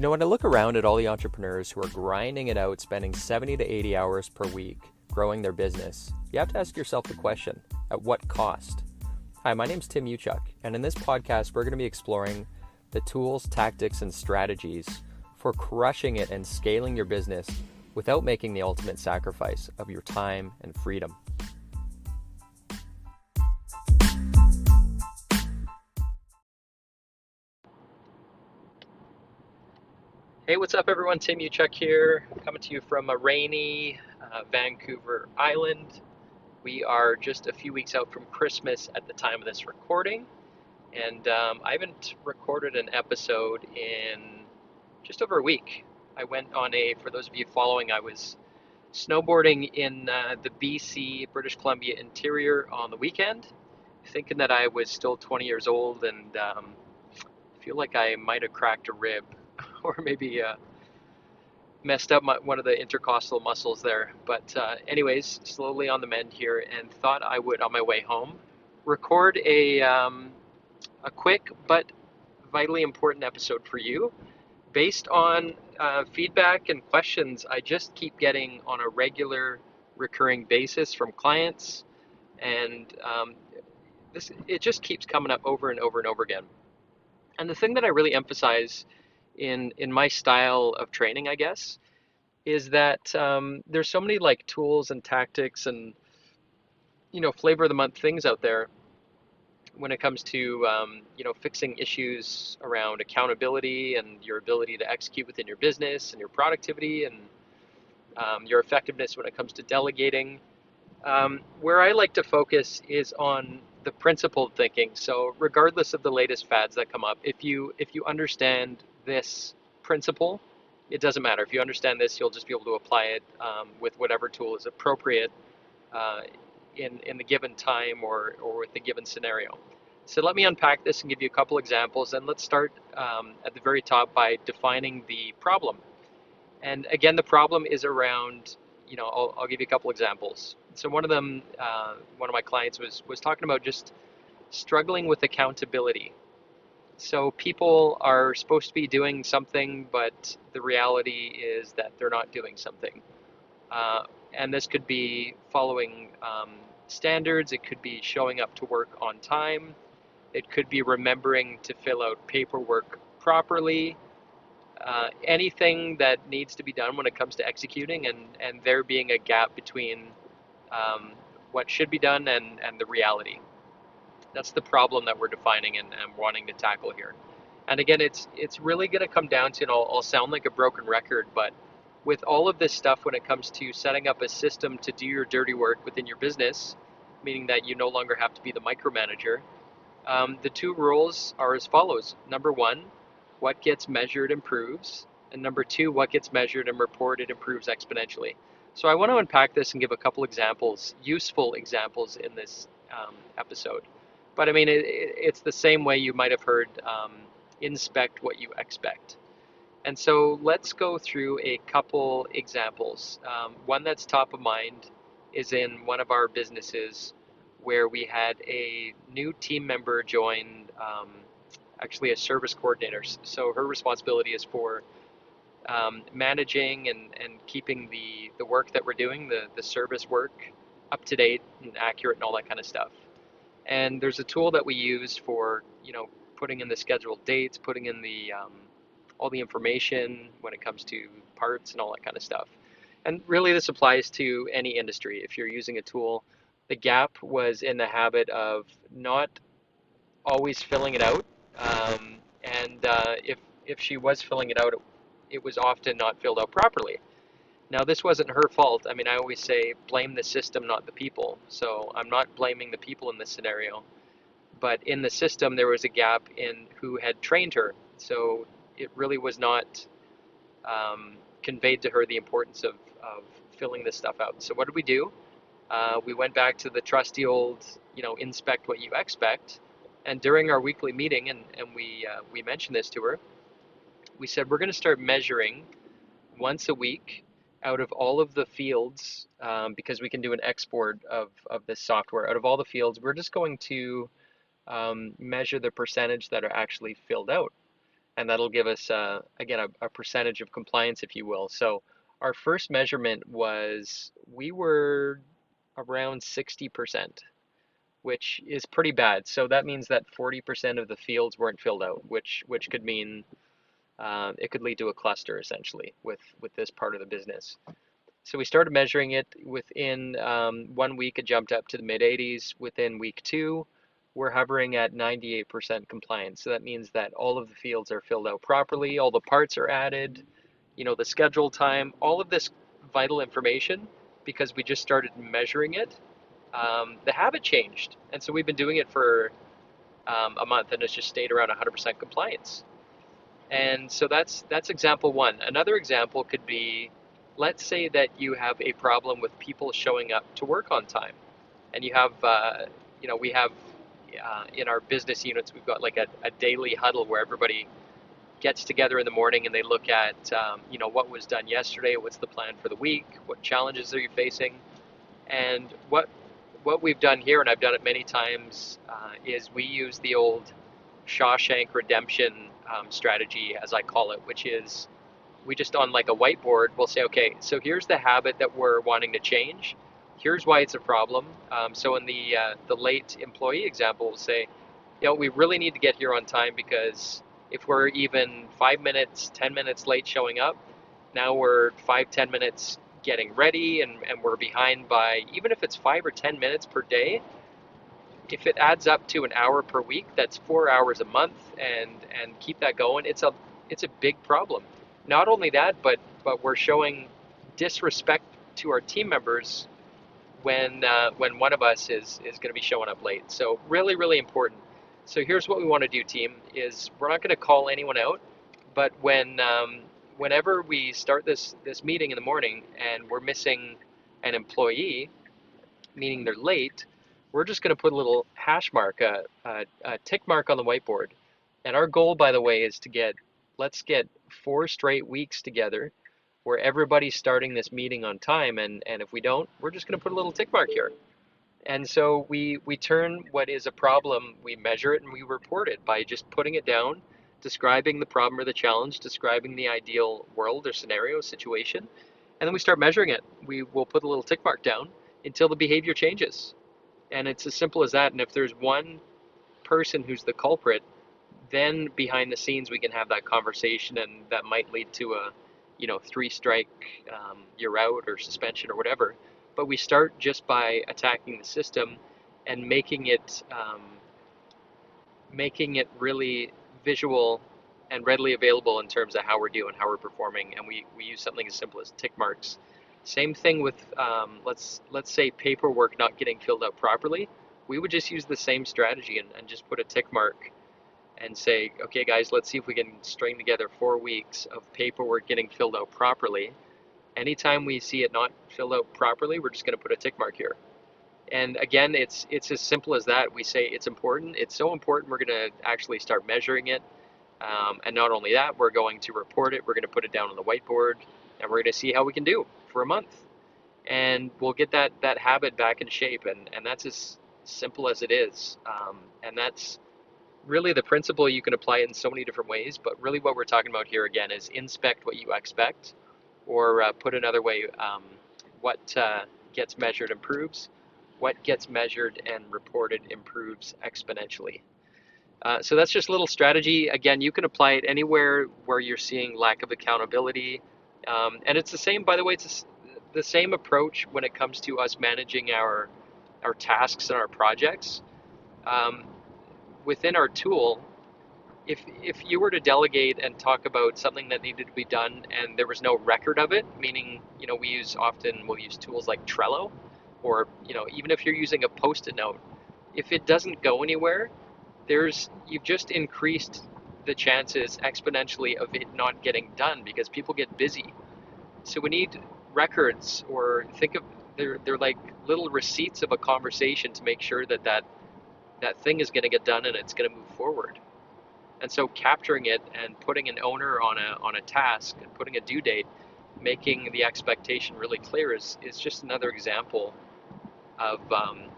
You know, when I look around at all the entrepreneurs who are grinding it out, spending 70 to 80 hours per week growing their business, you have to ask yourself the question, at what cost? Hi, my name's Tim Uchuk, and in this podcast, we're going to be exploring the tools, tactics, and strategies for crushing it and scaling your business without making the ultimate sacrifice of your time and freedom. Hey, what's up, everyone? Tim Uchuk here, coming to you from a rainy Vancouver Island. We are just a few weeks out from Christmas at the time of this recording, and I haven't recorded an episode in just over a week. I went on for those of you following, I was snowboarding in the BC, British Columbia interior on the weekend, thinking that I was still 20 years old, and feel like I might have cracked a rib or maybe messed up one of the intercostal muscles there. But anyways, slowly on the mend here, and thought I would, on my way home, record a quick but vitally important episode for you based on feedback and questions I just keep getting on a regular, recurring basis from clients, and it just keeps coming up over and over and over again. And the thing that I really emphasize in my style of training, I guess, is that there's so many like tools and tactics and flavor of the month things out there when it comes to fixing issues around accountability and your ability to execute within your business and your productivity and your effectiveness when it comes to delegating. Where I like to focus is on the principled thinking. So regardless of the latest fads that come up, if you understand this principle, it doesn't matter. If you understand this, you'll just be able to apply it with whatever tool is appropriate in the given time or with the given scenario. So let me unpack this and give you a couple examples. And let's start at the very top by defining the problem. And again, the problem is around, I'll give you a couple examples. So one of them, one of my clients was talking about just struggling with accountability. So people are supposed to be doing something, but the reality is that they're not doing something. And this could be following standards. It could be showing up to work on time. It could be remembering to fill out paperwork properly. Anything that needs to be done when it comes to executing, and there being a gap between what should be done and the reality. That's the problem that we're defining and wanting to tackle here. And again, it's really going to come down to, and I'll sound like a broken record, but with all of this stuff when it comes to setting up a system to do your dirty work within your business, meaning that you no longer have to be the micromanager, the two rules are as follows. Number one, what gets measured improves. And number two, what gets measured and reported improves exponentially. So I want to unpack this and give a couple examples, useful examples in this episode. But I mean, it's the same way you might have heard inspect what you expect. And so let's go through a couple examples. One that's top of mind is in one of our businesses where we had a new team member join, actually a service coordinator. So her responsibility is for managing and keeping the work that we're doing, the service work, up to date and accurate and all that kind of stuff. And there's a tool that we use for putting in the scheduled dates, putting in the all the information when it comes to parts and all that kind of stuff. And really this applies to any industry. If you're using a tool, the gap was in the habit of not always filling it out. And if she was filling it out, it was often not filled out properly. Now, this wasn't her fault. I mean, I always say blame the system, not the people. So I'm not blaming the people in this scenario. But in the system, there was a gap in who had trained her. So it really was not conveyed to her the importance of filling this stuff out. So what did we do? We went back to the trusty old, inspect what you expect. And during our weekly meeting, and we mentioned this to her, we said we're going to start measuring once a week out of all of the fields, because we can do an export of this software. Out of all the fields, we're just going to measure the percentage that are actually filled out. and that'll give us, again, a percentage of compliance, if you will. So our first measurement was we were around 60%, which is pretty bad. So that means that 40% of the fields weren't filled out, which could mean it could lead to a cluster essentially with this part of the business. So we started measuring it within 1 week. It jumped up to the mid 80s. Within week 2, we're hovering at 98% compliance. So that means that all of the fields are filled out properly, all the parts are added, the schedule time, all of this vital information, because we just started measuring it. The habit changed, and so we've been doing it for a month, and it's just stayed around 100% compliance. And so that's example one. Another example could be, let's say that you have a problem with people showing up to work on time, and you have, we have in our business units, we've got like a daily huddle where everybody gets together in the morning and they look at, what was done yesterday, what's the plan for the week, what challenges are you facing, and what we've done here, and I've done it many times, is we use the old Shawshank Redemption strategy, as I call it, which is we just on like a whiteboard, we'll say, okay, so here's the habit that we're wanting to change. Here's why it's a problem. So in the late employee example, we'll say, we really need to get here on time because if we're even 5 minutes, 10 minutes late showing up, now we're 5, 10 minutes getting ready, and we're behind by, even if it's 5 or 10 minutes per day, if it adds up to an hour per week, that's 4 hours a month, and keep that going. It's a big problem. Not only that, but we're showing disrespect to our team members when one of us is going to be showing up late. So really, really important. So here's what we want to do, team: is we're not going to call anyone out, but whenever we start this meeting in the morning and we're missing an employee, meaning they're late, we're just going to put a little hash mark, a tick mark on the whiteboard. And our goal, by the way, is let's get 4 straight weeks together where everybody's starting this meeting on time. And if we don't, we're just going to put a little tick mark here. And so we turn what is a problem, we measure it and we report it by just putting it down, describing the problem or the challenge, describing the ideal world or scenario, situation, and then we start measuring it. We will put a little tick mark down until the behavior changes. And it's as simple as that. And if there's one person who's the culprit, then behind the scenes we can have that conversation, and that might lead to a 3 strike, you're out, or suspension or whatever. But we start just by attacking the system and making it really visual and readily available in terms of how we're doing, how we're performing, and we use something as simple as tick marks. Same thing with, let's say paperwork not getting filled out properly. We would just use the same strategy and just put a tick mark and say, okay guys, let's see if we can string together 4 weeks of paperwork getting filled out properly. Anytime we see it not filled out properly, we're just going to put a tick mark here. And again, it's as simple as that. We say it's important. It's so important, we're going to actually start measuring it. And not only that, we're going to report it. We're going to put it down on the whiteboard, and we're going to see how we can do for a month. And we'll get that habit back in shape. And that's as simple as it is. And that's really the principle. You can apply it in so many different ways. But really what we're talking about here, again, is inspect what you expect. Or put another way, what gets measured improves. What gets measured and reported improves exponentially. So that's just a little strategy. Again, you can apply it anywhere where you're seeing lack of accountability. And it's the same, by the way, it's the same approach when it comes to us managing our tasks and our projects. Within our tool, if you were to delegate and talk about something that needed to be done and there was no record of it, meaning, we'll use tools like Trello, or, even if you're using a Post-it note, if it doesn't go anywhere, you've just increased the chances exponentially of it not getting done because people get busy. So we need records, or think of, they're like little receipts of a conversation to make sure that thing is going to get done and it's going to move forward. And so capturing it and putting an owner on a task and putting a due date, making the expectation really clear is just another example of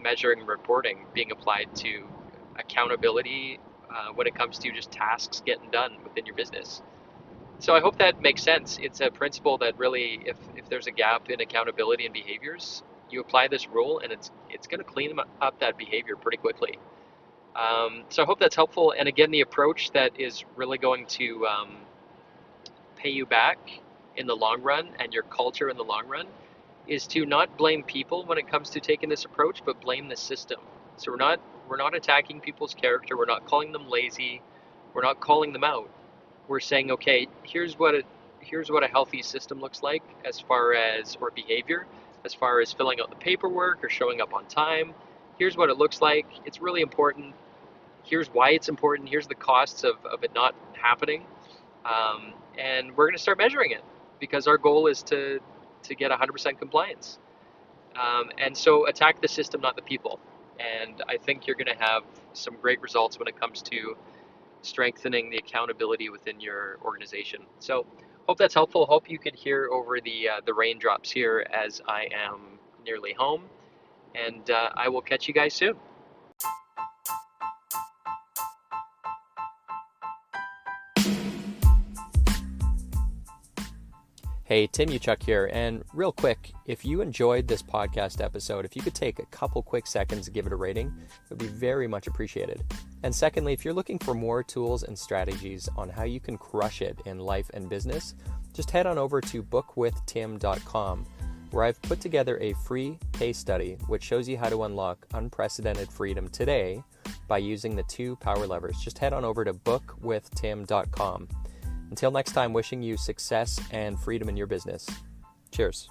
measuring and reporting being applied to accountability, when it comes to just tasks getting done within your business. So I hope that makes sense. It's a principle that really, if there's a gap in accountability and behaviors, you apply this rule, and it's going to clean up that behavior pretty quickly. So I hope that's helpful. And again, the approach that is really going to pay you back in the long run and your culture in the long run is to not blame people when it comes to taking this approach, but blame the system. So we're not attacking people's character. We're not calling them lazy. We're not calling them out. We're saying, okay, here's what a healthy system looks like as far as, or behavior, as far as filling out the paperwork or showing up on time. Here's what it looks like. It's really important. Here's why it's important. Here's the costs of it not happening. And we're going to start measuring it because our goal is to get 100% compliance. And so attack the system, not the people. And I think you're going to have some great results when it comes to strengthening the accountability within your organization. So hope that's helpful. Hope you could hear over the raindrops here as I am nearly home. And I will catch you guys soon. Hey, Tim Uchuk here, and real quick, if you enjoyed this podcast episode, if you could take a couple quick seconds to give it a rating, it would be very much appreciated. And secondly, if you're looking for more tools and strategies on how you can crush it in life and business, just head on over to bookwithtim.com, where I've put together a free case study which shows you how to unlock unprecedented freedom today by using the 2 power levers. Just head on over to bookwithtim.com. Until next time, wishing you success and freedom in your business. Cheers.